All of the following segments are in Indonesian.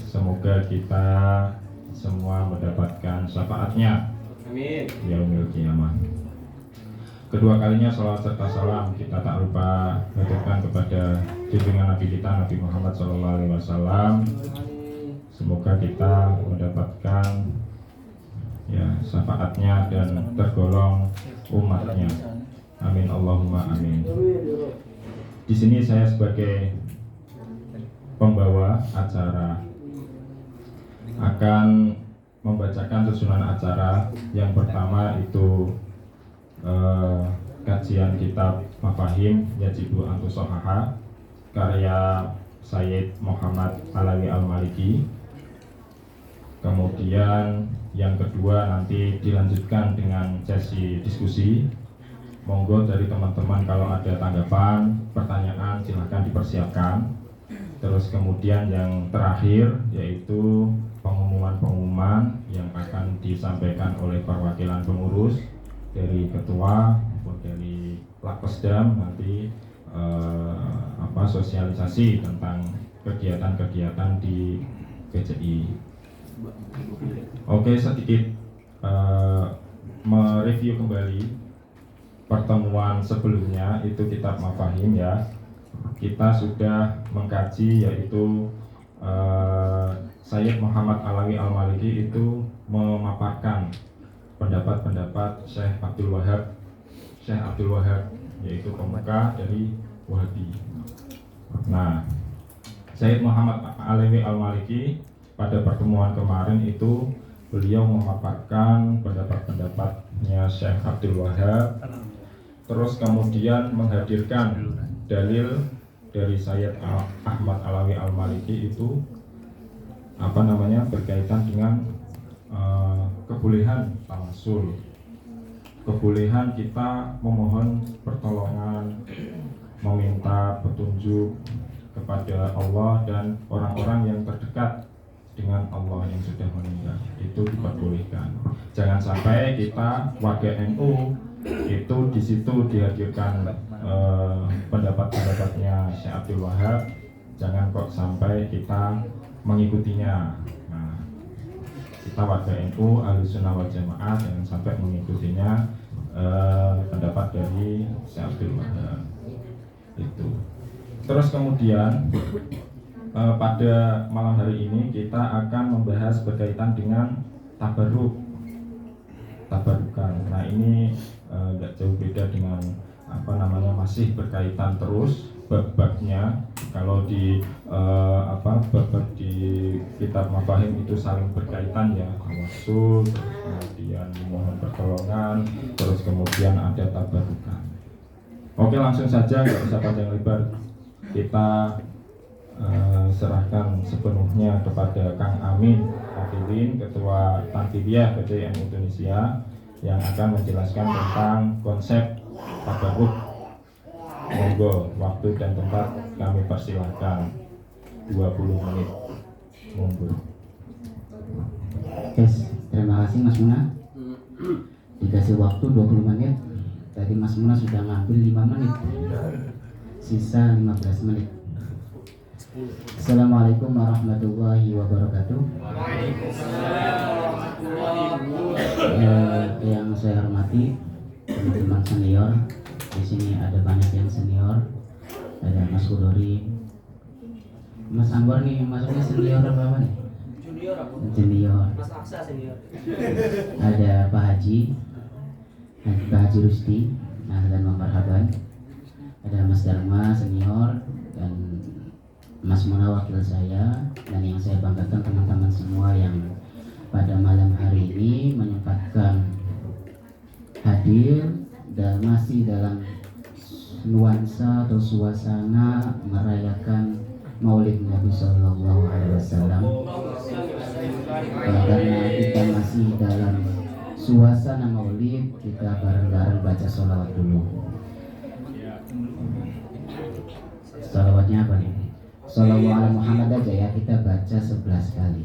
Semoga kita semua mendapatkan syafaatnya. Amin. Yaumil qiyamah. Kedua kalinya salawat serta salam kita tak lupa haturkan kepada junjungan Nabi kita Nabi Muhammad SAW. Semoga kita mendapatkan syafaatnya dan tergolong umatnya. Amin Allahumma amin. Di sini saya sebagai pembawa acara akan membacakan susunan acara. Yang pertama itu kajian kitab Mafahim Yajibu Antusohaha karya Sayyid Muhammad Alawi Al-Maliki. Kemudian yang kedua nanti dilanjutkan dengan sesi diskusi. Monggo dari teman-teman kalau ada tanggapan, pertanyaan silahkan dipersiapkan. Terus kemudian yang terakhir yaitu pengumuman-pengumuman yang akan disampaikan oleh perwakilan pengurus dari ketua maupun dari Lakpesdam nanti sosialisasi tentang kegiatan-kegiatan di PCI. Oke, sedikit mereview kembali pertemuan sebelumnya itu kitab Mafahim ya. Kita sudah mengkaji yaitu Sayyid Muhammad Alawi Al-Maliki itu memaparkan pendapat-pendapat Syekh Abdul Wahab yaitu pemuka dari Wahabi. Nah, Sayyid Muhammad Alawi Al-Maliki pada pertemuan kemarin itu beliau memaparkan pendapat-pendapatnya Syekh Abdul Wahab, terus kemudian menghadirkan dalil dari Sayyid Ahmad Alawi Al-Maliki itu berkaitan dengan kebolehan tawasul, kebolehan kita memohon pertolongan, meminta petunjuk kepada Allah dan orang-orang yang terdekat dengan Allah yang sudah meninggal, itu diperbolehkan. Jangan sampai kita warga NU itu di situ dihadirkan pendapat-pendapatnya Syekh Abdul Wahab, jangan kok sampai kita mengikutinya. Nah, kita warga NU Ahlussunnah wal Jamaah jangan sampai mengikutinya pendapat dari Syekh Abdul Wahab itu. Terus kemudian pada malam hari ini kita akan membahas berkaitan dengan tabarukan. Nah ini nggak jauh beda dengan masih berkaitan terus bab-babnya. Kalau di bab-bab di kitab Mafahim itu saling berkaitan ya, tawasul, kemudian mohon pertolongan, terus kemudian ada tabarukan. Oke, langsung saja nggak usah panjang lebar, kita serahkan sepenuhnya kepada Kang Amin Hafidin, Ketua Tanfidiyah PCI Indonesia, yang akan menjelaskan tentang konsep tabaruk. Monggo, waktu dan tempat kami persilahkan 20 menit. Monggo. Terima kasih Mas Muna. Dikasih waktu 20 menit. Tadi Mas Muna sudah ngambil 5 menit. Sisa 15 menit. Assalamualaikum warahmatullahi wabarakatuh. Yang saya hormati teman-teman senior, di sini ada banyak yang senior, ada Mas Hudori, Mas Anwar nih, masuknya senior apa nih? Junior. Mas Aksa senior. Ada Pak Haji, Pak Haji Rusti, dan marhaban. Ada Mas Dharma senior dan Mas Muna wakil saya, dan yang saya banggakan teman-teman semua yang pada malam hari ini menyempatkan hadir dan masih dalam nuansa atau suasana merayakan Maulid Nabi Sallallahu Alaihi Wasallam. Karena kita masih dalam suasana Maulid, kita bareng-bareng baca sholawat dulu. Sholawatnya apa nih? Shallallahu ala Muhammad aja ya, kita baca 11 kali.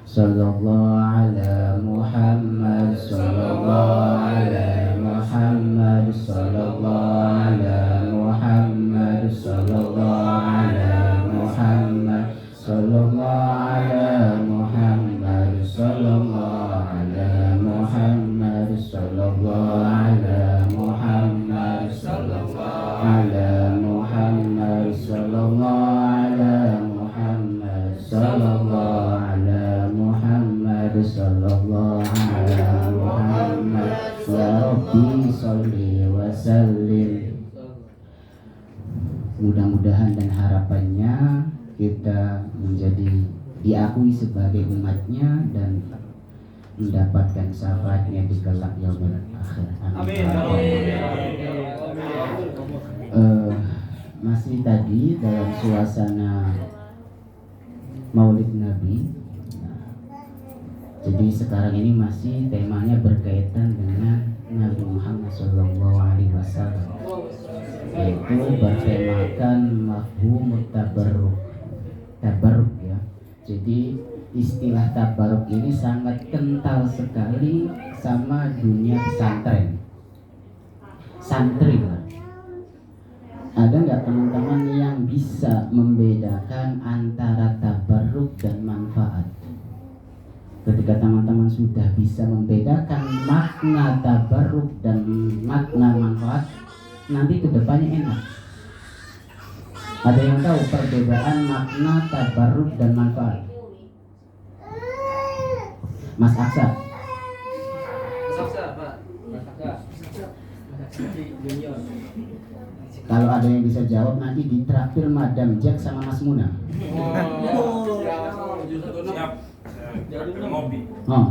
Sallallahu ala Muhammad, sallallahu ala Muhammad, sallallahu ala Muhammad, sallallahu ala Muhammad, sallallahu sallallahu ala Muhammad sallallahu ala Muhammad sallallahu ala Muhammad sallallahu ala Muhammad sallallahu ala Muhammad sallallahu ala Muhammad sallallahu ala Muhammad ya Rabbi sholli wa sallim. Mudah-mudahan dan harapannya kita menjadi diakui sebagai umatnya dan mendapatkan syafaatnya di kelak yaumil akhir. Amin. Masih tadi dalam suasana Maulid Nabi. Jadi sekarang ini masih temanya berkaitan dengan Nabi Muhammad SAW, yaitu bertemakan mafhum tabarruk. Tabarruk ya. Jadi istilah tabarruk ini sangat kental sekali sama dunia pesantren. Santri lah. Ada nggak teman-teman yang bisa membedakan antara tabarruk dan manfaat? Ketika teman-teman sudah bisa membedakan makna tabarruk dan makna manfaat, nanti kedepannya enak. Ada yang tahu perbedaan makna tabarruk dan manfaat? Mas Aksa. Kalau ada yang bisa jawab nanti ditraktir Madam Jack sama Mas Muna. Oh,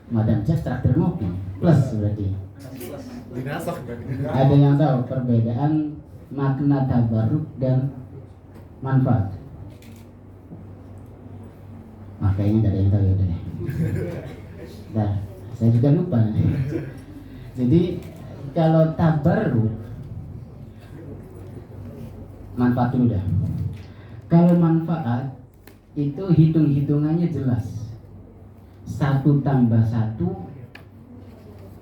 Madam Jack traktir ngopi plus berarti. Ada yang tahu perbedaan makna tabarruk dan manfaat? Makanya tidak ada yang tahu ya udah. Nah, saya juga lupa. Jadi kalau tabarruk manfaat dulu dah. Kalau manfaat itu hitung-hitungannya jelas. 1 tambah 1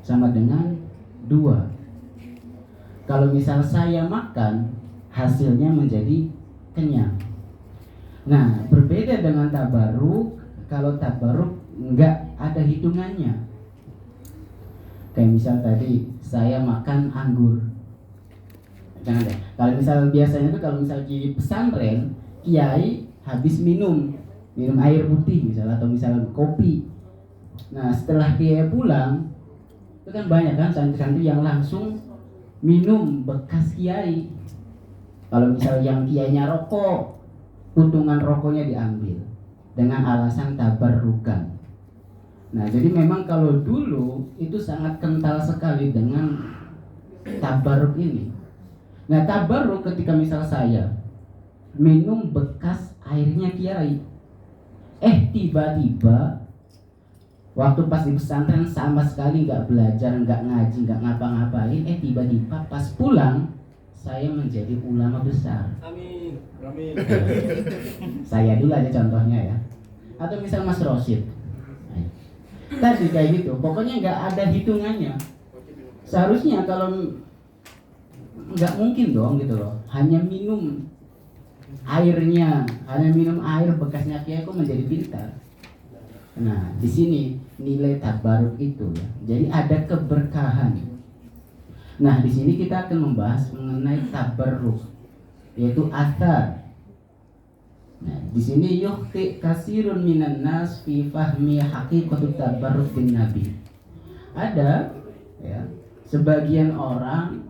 sama dengan 2. Kalau misal saya makan, hasilnya menjadi kenyang. Nah, berbeda dengan tabarruk. Kalau tabarruk enggak ada hitungannya. Kayak misal tadi saya makan anggur. Jangan deh. Kalau misal biasanya tuh kalau misal di pesantren, kiai habis minum air putih misalnya atau misalnya kopi. Nah, setelah kiai pulang, itu kan banyak kan santri-santri yang langsung minum bekas kiai. Kalau misal yang kiainya rokok, puntungan rokoknya diambil dengan alasan tabarrukan. Nah, jadi memang kalau dulu itu sangat kental sekali dengan tabarruk ini. Nah, tabarruk ketika misal saya minum bekas airnya kiai, tiba-tiba waktu pas di pesantren sama sekali nggak belajar, nggak ngaji, nggak ngapa-ngapain, tiba-tiba pas pulang saya menjadi ulama besar. Amin. Amin. Saya dulu aja contohnya ya. Atau misal Mas Rosid. Tadi kayak gitu, pokoknya nggak ada hitungannya. Seharusnya kalau nggak mungkin dong gitu loh, hanya minum airnya, hanya minum air bekasnya kiai kok menjadi pintar. Nah, di sini nilai tabarruk itu ya. Jadi ada keberkahan. Nah, di sini kita akan membahas mengenai tabarruk, yaitu athar. Nah, di sini yukhti kasirun minan nas fi fahmi haqiqatut tabarruk bin nabi. Ada ya, sebagian orang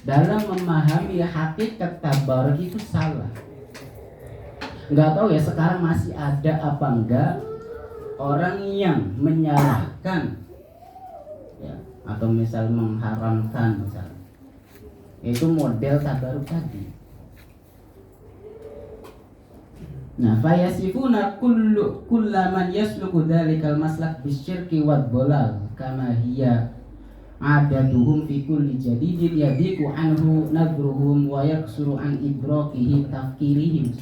dalam memahami hakikat tabarruk itu salah. Enggak tahu ya sekarang masih ada apa enggak orang yang menyalahkan ya, atau misal mengharamkan misal itu model tabarruk tadi. Nah, fayasifuna kullaman yasluku dzalikal maslak bisyirki wad dhalal kama hiya adaduhum fi kulli jadidin yadiku anhu nadruhum wa yaksuru an idrakihi tafkirihim.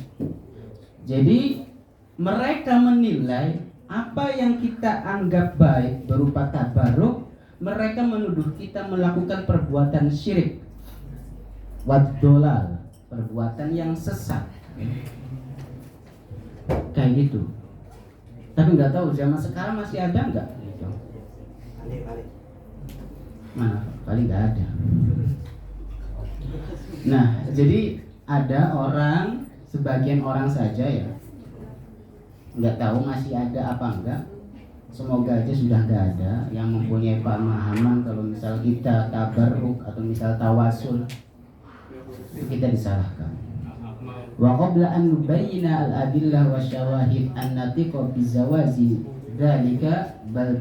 Jadi mereka menilai apa yang kita anggap baik berupa tabarruk, mereka menuduh kita melakukan perbuatan syirik wad dhalal, perbuatan yang sesat. kayak gitu. Tapi nggak tahu zaman sekarang masih ada nggak? Gitu. Mana? Paling nggak ada. Nah, jadi ada orang, sebagian orang saja ya, nggak tahu masih ada apa enggak. Semoga aja sudah nggak ada yang mempunyai pemahaman kalau misal kita tabarruk atau misal tawasul itu kita disalahkan. Wa qabla an nubayyina al-adillah wa syawahid an-natiqa bizawazi dzalika bal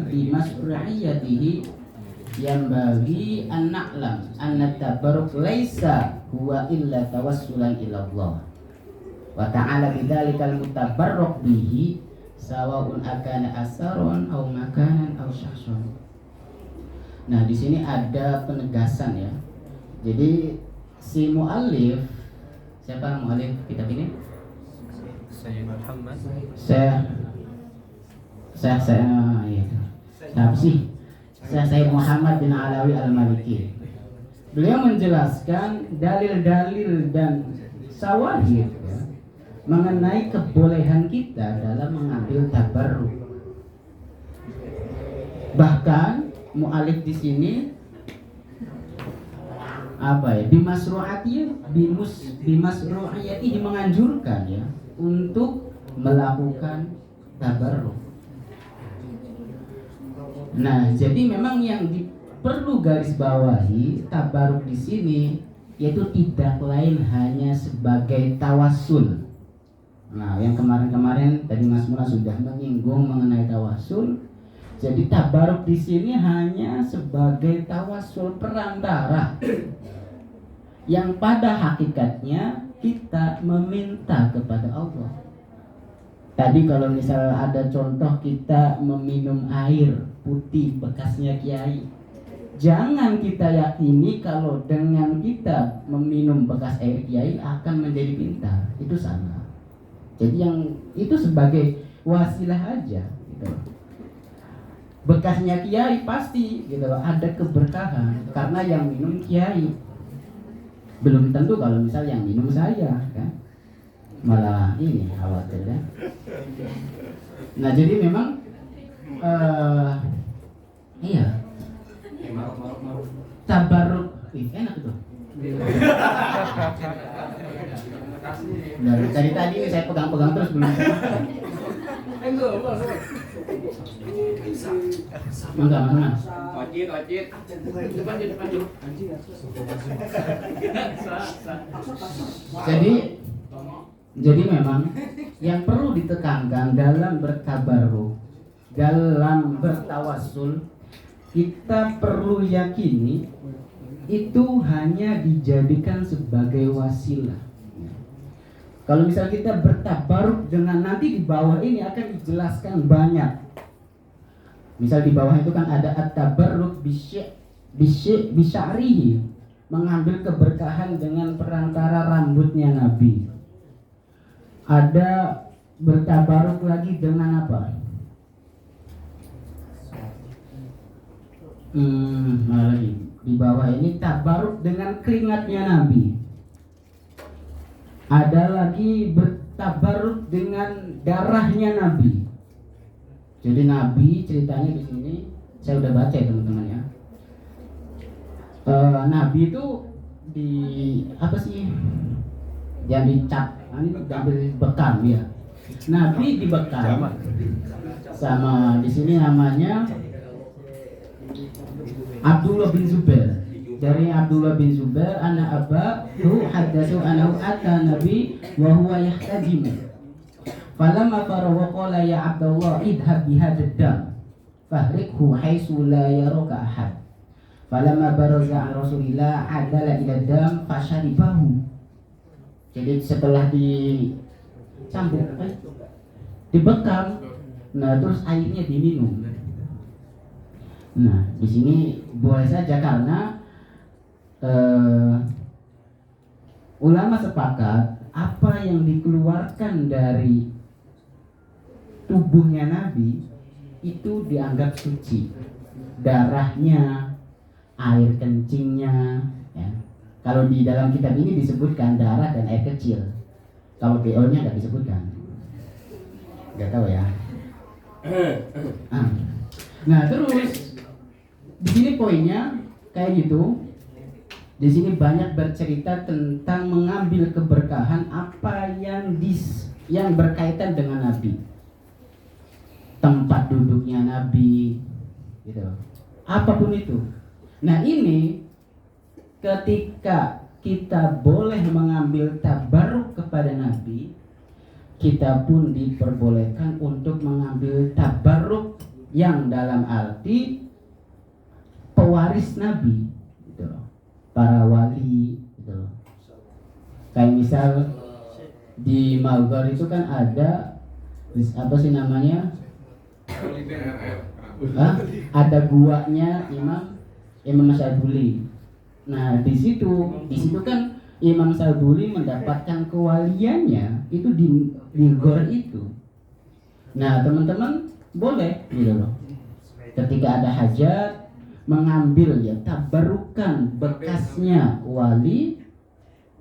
bimasru'iyatihi yang bagi an na'lam anna tabarruk laisa huwa illa tawassulan ila Allah wa ta'ala bidzalikal mutabarruk bihi sawa'un akana asaron aw makanan aw syakhsan. Nah, di sini ada penegasan ya. Jadi si muallif, siapa muallif kitab ini? Saya Muhammad. Saya iya. Siapa sih? Saya Muhammad bin Alawi Al-Maliki. Beliau menjelaskan dalil-dalil dan syawahid ya, mengenai kebolehan kita dalam mengambil tabarruk. Bahkan mu'alif di sini apa ya? Bimasru'iyatihi menganjurkan ya untuk melakukan tabarruk. Nah, jadi memang yang perlu garis bawahi tabarruk di sini yaitu tidak lain hanya sebagai tawasul. Nah, yang kemarin-kemarin tadi Mas Muna sudah menyinggung mengenai tawasul. Jadi tabarruk di sini hanya sebagai tawasul perantara yang pada hakikatnya kita meminta kepada Allah. Tadi kalau misal ada contoh kita meminum air putih bekasnya kiai, jangan kita yakini kalau dengan kita meminum bekas air kiai akan menjadi pintar. Itu salah. Jadi yang itu sebagai wasilah aja gitu. Bekasnya kiai pasti gitu loh, ada keberkahan karena yang minum kiai. Belum tentu kalau misal yang minum saya kan. Malah ini khawatir ya. Nah, jadi memang iya. Tabarruk enak itu. Dari tadi ini saya pegang-pegang terus belum saya makan. Enggak. Wajib. Jadi memang yang perlu ditekankan dalam bertabarruk, dalam bertawassul, kita perlu yakini itu hanya dijadikan sebagai wasilah. Kalau misal kita bertabarruk dengan, nanti di bawah ini akan dijelaskan banyak. Misal di bawah itu kan ada at-tabarruk bisya'rihi, mengambil keberkahan dengan perantara rambutnya Nabi. Ada bertabarruk lagi dengan apa? Lagi di bawah ini tabarruk dengan keringatnya Nabi. Ada lagi bertabarruk dengan darahnya Nabi. Jadi Nabi ceritanya di sini saya udah baca ya teman-teman ya. Nabi itu di apa sih? Yang dicap, ini diambil bekam ya. Nabi dibekam sama di sini namanya Abdullah bin Zubair. Dari Abdullah bin Zubair, anak abahu haddatsu anahu ata Nabi wa huwa yahtajim. Falamma faragha qala ya Abdullah idhab bihadzal dam fahrikhu haitsu la yaraka ahad. Falamma baraza Rasulillah adala ila dam fasharibahu. Jadi setelah dicambuk, dibekam, nah terus airnya diminum. Nah, di sini boleh saja karena ulama sepakat apa yang dikeluarkan dari tubuhnya Nabi itu dianggap suci. Darahnya, air kencingnya, ya. Kalau di dalam kitab ini disebutkan darah dan air kecil. Kalau BO-nya nggak disebutkan, nggak tahu ya. Nah terus di sini poinnya kayak gitu. Di sini banyak bercerita tentang mengambil keberkahan apa yang berkaitan dengan Nabi, tempat duduknya Nabi, gitu. Apapun itu. Nah ini ketika kita boleh mengambil tabaruk kepada Nabi, kita pun diperbolehkan untuk mengambil tabaruk yang dalam arti pewaris Nabi, gitu loh. Para wali, gitu loh. Kayak misal di Malgar itu kan ada apa sih namanya? Ada guanya Imam Syaduli. Nah di situ kan Imam Syaduli mendapatkan kewaliannya itu di gor itu. Nah teman-teman boleh gitu loh, ketika ada hajat mengambil ya tabarukan bekasnya wali,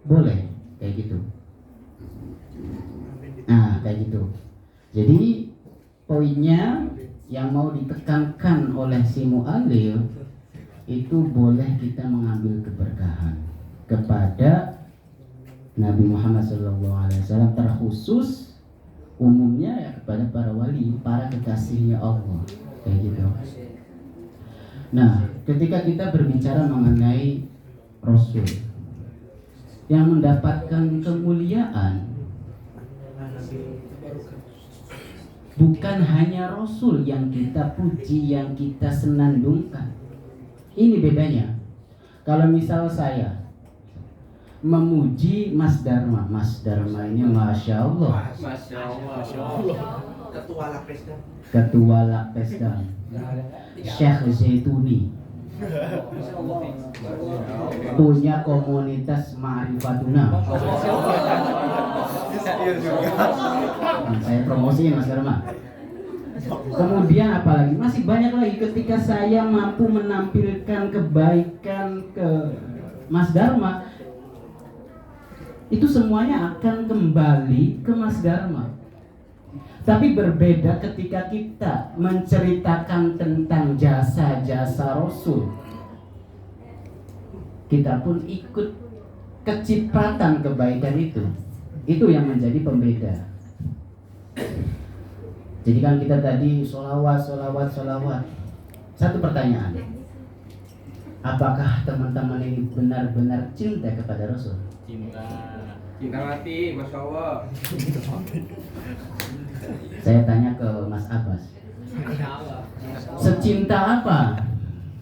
boleh kayak gitu. Nah kayak gitu. Jadi poinnya yang mau ditekankan oleh si mu'alil itu boleh kita mengambil keberkahan kepada Nabi Muhammad SAW, terkhusus umumnya ya kepada para wali, para kekasihnya Allah, kayak gitu. Nah, ketika kita berbicara mengenai Rasul yang mendapatkan kemuliaan, bukan hanya Rasul yang kita puji, yang kita senandungkan. Ini bedanya. Kalau misal saya memuji Mas Dharma ini Masya Allah, Ketua Lakpesda, Syekh Zaituni, punya komunitas Ma'rifatuna. Saya promosiin Mas Dharma. Kemudian apalagi masih banyak lagi. Ketika saya mampu menampilkan kebaikan ke Mas Dharma, itu semuanya akan kembali ke Mas Dharma. Tapi berbeda ketika kita menceritakan tentang jasa-jasa Rasul, kita pun ikut kecipratan kebaikan itu. Itu yang menjadi pembeda. Jadi kan kita tadi sholawat. Satu pertanyaan, apakah teman-teman ini benar-benar cinta kepada Rasul? Cinta mati, Masya Allah. Saya tanya ke Mas Abbas, secinta apa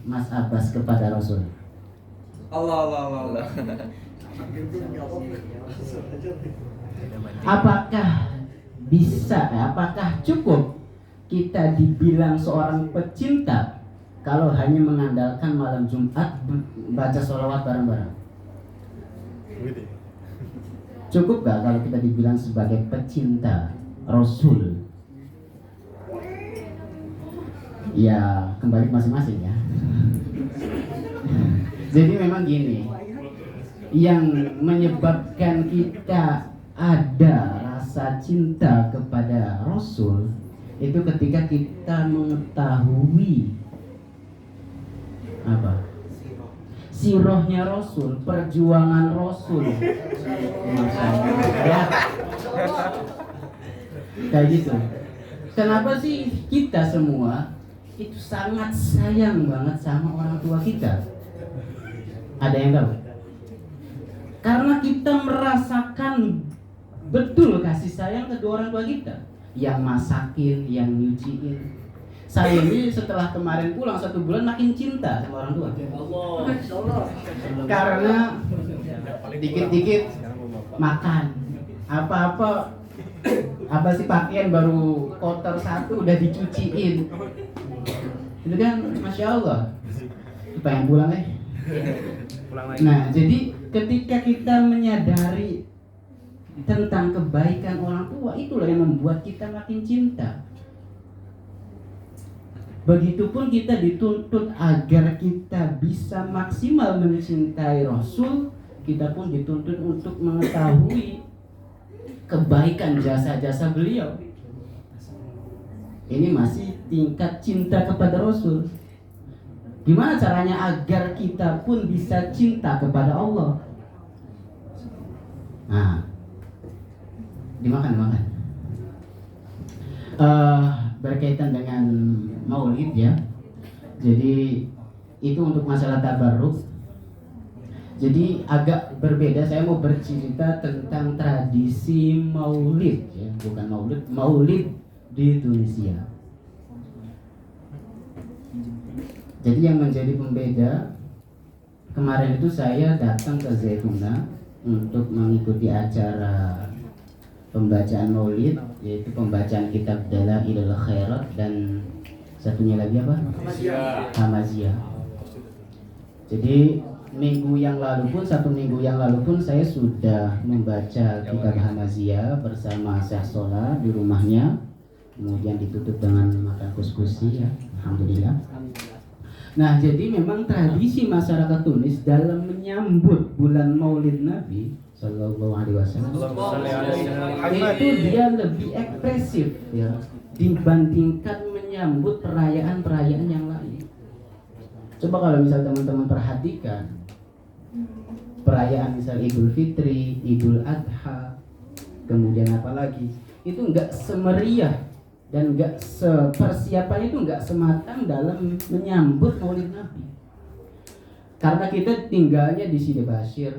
Mas Abbas kepada Rasul? Allah. Apakah cukup kita dibilang seorang pecinta kalau hanya mengandalkan malam Jumat baca sholawat bareng-bareng? Cukup gak kalau kita dibilang sebagai pecinta Rasul? Ya kembali masing-masing ya. Jadi memang gini, yang menyebabkan kita ada rasa cinta kepada Rasul itu ketika kita mengetahui apa? Sirahnya Rasul, perjuangan Rasul. Ya. Kayak gitu. Kenapa sih kita semua itu sangat sayang banget sama orang tua kita? Ada yang tahu? Karena kita merasakan betul kasih sayang kedua orang tua kita, yang masakin, yang nyuciin. Saya ini setelah kemarin pulang 1 bulan makin cinta sama orang tua. Karena dikit-dikit makan apa sih, pakaian baru kotor 1 udah dicuciin. Itu kan Masya Allah. Pengen pulang Nah, jadi ketika kita menyadari tentang kebaikan orang tua, itulah yang membuat kita makin cinta. Begitupun kita dituntut agar kita bisa maksimal mencintai Rasul, kita pun dituntut untuk mengetahui kebaikan jasa-jasa beliau. Ini masih tingkat cinta kepada Rasul. Gimana caranya agar kita pun bisa cinta kepada Allah? Nah, dimakan. Berkaitan dengan maulid ya. Jadi itu untuk masalah tabarruk. Jadi agak berbeda. Saya mau bercerita tentang tradisi maulid ya, bukan maulid di Tunisia. Jadi yang menjadi pembeda, kemarin itu saya datang ke Zaituna untuk mengikuti acara pembacaan maulid, yaitu pembacaan kitab Dalailul Khairat dan satunya lagi apa? Hamaziyah. Jadi satu minggu yang lalu pun saya sudah membaca kitab Hamaziyah bersama Syekh Sola di rumahnya. Kemudian ditutup dengan makan kuskusi ya, alhamdulillah. Nah, jadi memang tradisi masyarakat Tunis dalam menyambut bulan Maulid Nabi Sallallahu Alaihi Wasallam itu dia lebih ekspresif ya dibandingkan menyambut perayaan-perayaan yang lain. Coba kalau misal teman-teman perhatikan perayaan misal Idul Fitri, Idul Adha, kemudian apa lagi, itu enggak semeriah dan persiapannya itu enggak sematang dalam menyambut Maulid Nabi. Karena kita tinggalnya di Sidi Bashir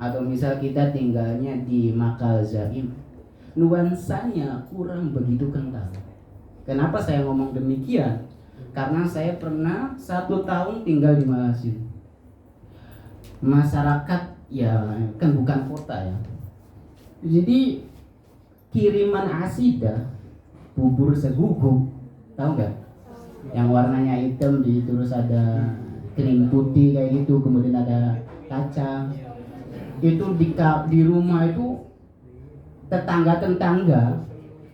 atau misal kita tinggalnya di Makal Zaim, nuansanya kurang begitu kental. Kenapa saya ngomong demikian? Karena saya pernah 1 tahun tinggal di Malaysia. Masyarakat ya kan bukan kota ya. Jadi kiriman asidah bubur seguguk, tahu nggak? Yang warnanya hitam, terus ada krim putih kayak gitu, kemudian ada kacang. Itu di rumah itu tetangga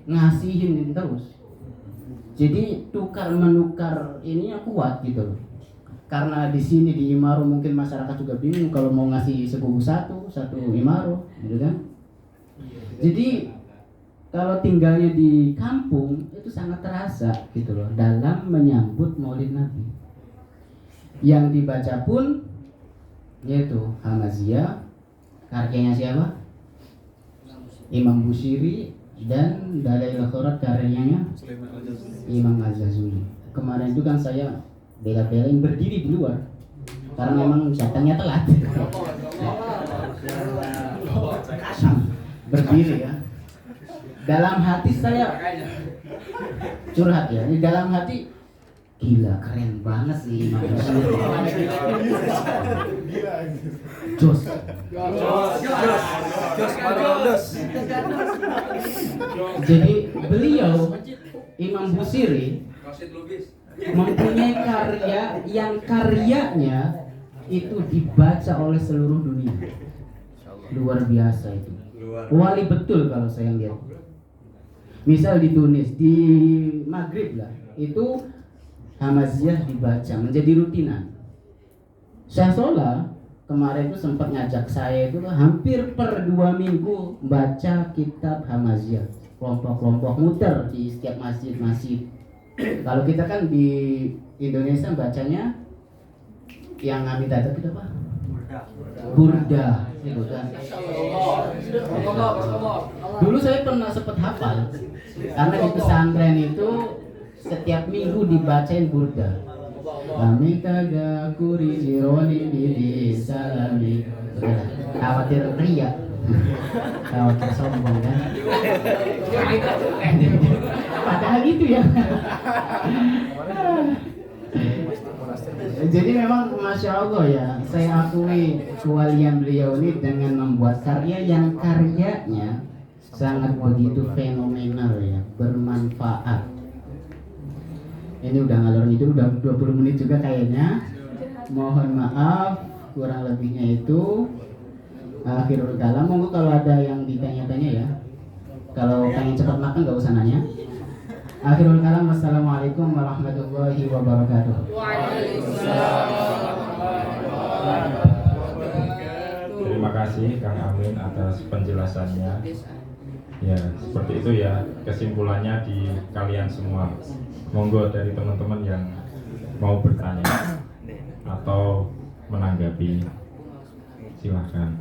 ngasihin terus. Jadi tukar menukar ini yang kuat gitu loh. Karena di sini di Imaro mungkin masyarakat juga bingung kalau mau ngasih seguguk satu Imaro, gitu kan? Jadi kalau tinggalnya di kampung itu sangat terasa gitu loh dalam menyambut Maulid Nabi. Yang dibaca pun yaitu Hamaziyah, karyanya siapa? Imam Busiri, dan Dalailul Khairat karyanya Imam Al-Ghazali. Kemarin itu kan saya bela-belain berdiri di luar karena memang datangnya telat. Berdiri ya. Dalam hati saya curhat ya, di dalam hati gila keren banget sih Imam Busiri. Jos. Jadi beliau Imam Busiri mempunyai karya yang karyanya itu dibaca oleh seluruh dunia. Luar biasa itu. Wali betul kalau saya lihat. Misal di Tunis, di Maghrib lah, itu Hamaziyah dibaca menjadi rutinan. Syekh Sola kemarin itu sempat ngajak saya itu hampir per 2 minggu baca kitab Hamaziyah, kelompok-kelompok muter di setiap masjid-masjid. Kalau kita kan di Indonesia bacanya yang ngambil data itu apa? Burda, itu kan. Dulu saya pernah sempat hafal karena di pesantren itu setiap minggu dibacain Burda. Kami kagak kuri jironi bidi salami. Khawatir ria, khawatir sombong kan. Padahal gitu ya. Jadi memang Masya Allah ya, saya akui kewalian beliau ini dengan membuat karya yang karyanya sangat begitu fenomenal ya, bermanfaat. Ini udah ngalor itu udah 20 menit juga kayaknya. Mohon maaf kurang lebihnya itu. Akhirul kalam, monggo kalau ada yang ditanya-tanya ya. Kalau pengen cepat makan gak usah nanya. Akhirul kalam, wassalamualaikum warahmatullahi wabarakatuh. Terima kasih Kang Amin atas penjelasannya. Ya, seperti itu ya kesimpulannya di kalian semua. Monggo dari teman-teman yang mau bertanya atau menanggapi, silahkan.